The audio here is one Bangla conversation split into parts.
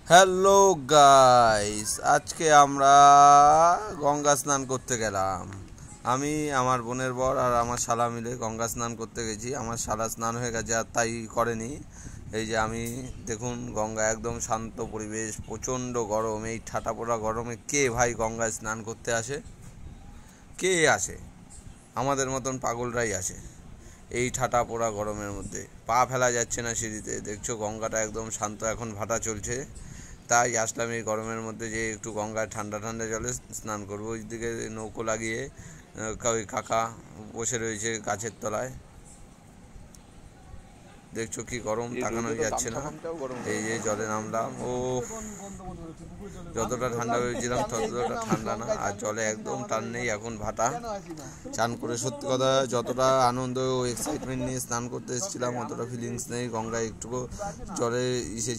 হ্যালো গাইস, আজকে আমরা গঙ্গা স্নান করতে গেলাম। আমি, আমার বোনের বর আর আমার শালা মিলে গঙ্গা স্নান করতে গেছি। আমার শালা স্নান হয়ে গেছে আর তাই করেনি। এই যে আমি, দেখুন গঙ্গা একদম শান্ত পরিবেশ, প্রচণ্ড গরম। এই ঠাটা পোড়া গরমে কে ভাই গঙ্গায় স্নান করতে আসে? কে আসে? আমাদের মতন পাগলরাই আসে এই ঠাটা পোড়া গরমের মধ্যে। পা ফেলা যাচ্ছে না সিঁড়িতে। দেখছো গঙ্গাটা একদম শান্ত, এখন ভাটা চলছে। তাই আসলাম এই গরমের মধ্যে যে একটু গঙ্গায় ঠান্ডা ঠান্ডা জলে স্নান করবো। ওইদিকে নৌকো লাগিয়ে ওই কাকা বসে রয়েছে গাছের তলায়। দেখছো কি গরম, তাকানোই যাচ্ছে না। এই যে জলে নামলাম, ও যতটা ঠান্ডা ভেবেছিলাম ততটা ঠান্ডা না। আর জলে একদম টান নেই, এখন ভাটা। চান করে সত্যি কথা যতটা আনন্দ ও এক্সাইটমেন্ট নিয়ে স্নান করতে এসেছিলাম অতটা ফিলিংস নেই। গঙ্গায় একটুকু জলে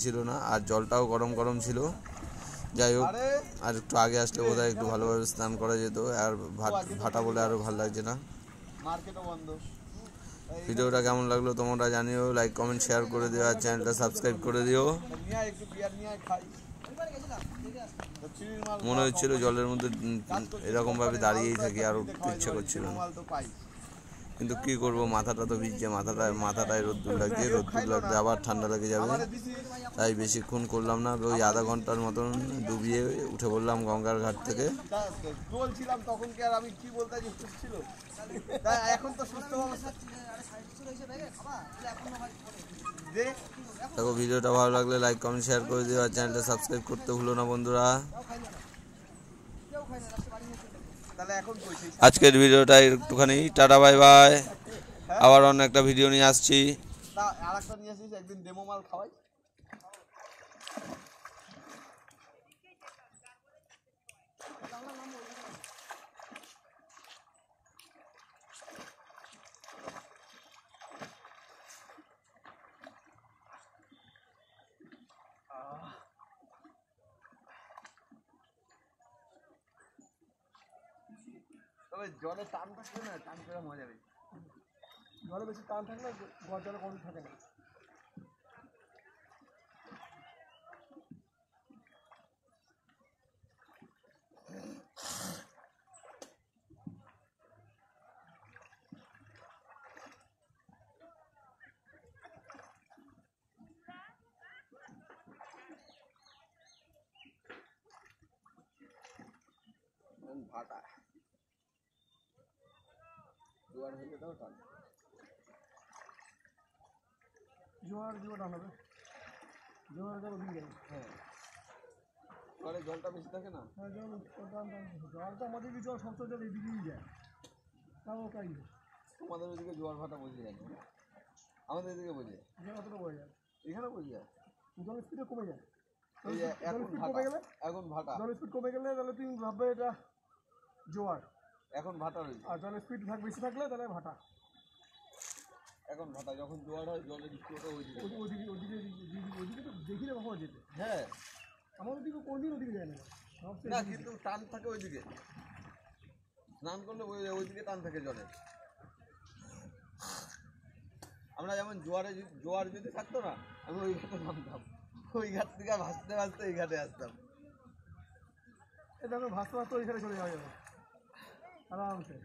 ছিল না, আর জলটাও গরম গরম ছিল। যাই হোক, আর একটু আগে আসলে বোধহয় একটু ভালোভাবে স্নান করা যেত। আর ভাটা বলে আরও ভালো লাগছে না। ভিডিওটা কেমন লাগলো তোমরা জানিও, লাইক কমেন্ট শেয়ার করে দিও, আর চ্যানেলটা সাবস্ক্রাইব করে দিও। মনে হচ্ছিল জলের মধ্যে এরকমভাবে দাঁড়িয়েই থাকি, আর উঠতে ইচ্ছে করছিল না। কিন্তু কি করব, মাথাটা তো ভিজছে, মাথাটায় রোদ্দুর লাগছে, রোদ্দুর লাগতে আবার ঠান্ডা লেগে যাবে। তাই বেশিক্ষণ করলাম না, ওই আধা ঘন্টার মতন ডুবিয়ে উঠে পড়লাম গঙ্গার ঘাট থেকে। দেখো, ভিডিওটা ভালো লাগলে লাইক কমেন্ট শেয়ার করে দিও, আর চ্যানেলটা সাবস্ক্রাইব করতে ভুলো না বন্ধুরা। আজকের ভিডিওটা একটুখানি, টাটা বাই বাই। আবার অন্য একটা ভিডিও নিয়ে আসছি। একদিন ডেমো মাল খাওয়াই। তবে জলে টান থাকলে না, টান করে মজা বেশি। জলে বেশি টান থাকলে জলে কম থাকে না। ভাটা জোয়ার হলে তাও টান, জোয়ার টান হবে। জোয়ার জল ওদিকে যাবে। হ্যাঁ, জলে জলটা বেশি থাকে না। হ্যাঁ, জলটা আমাদের দিকে, জল সব জল এদিকেই যায়। তাও তাই তোমাদের ওইদিকে জোয়ার ভাটা বোঝা যায় না, আমাদের এদিকে বোঝে। এখানে অতটা বোঝা যায়, এখানে বোঝা যায়। জলের স্পিডে কমে যায়। এখন ভাটা, জলের স্পিড কমে গেলে তাহলে তুমি ভাববে এটা জোয়ার। এখন ভাটা রয়েছে। আর জলের স্পিড বেশি থাকলে তাহলে ভাটা। এখন ভাটা, যখন জোয়ার হয় জলের স্পিডটা ওইদিকে তো দেখি না কখনো যেতে। হ্যাঁ, আমাদের দিকে কোনদিন ওদিকে যায় না, না কিন্তু টান থাকে ওইদিকে। স্নান করলে ওইদিকে টান থাকে জলে। আমরা যেমন জোয়ার যদি থাকতো না, আমি ওই ঘাটে নামতাম, ওই ঘাট থেকে ভাসতে ভাসতে এই ঘাটে আসতাম। এটা ভাসতে ভাসতে ওই ঘাটে চলে যাওয়া যাবে আরামসে।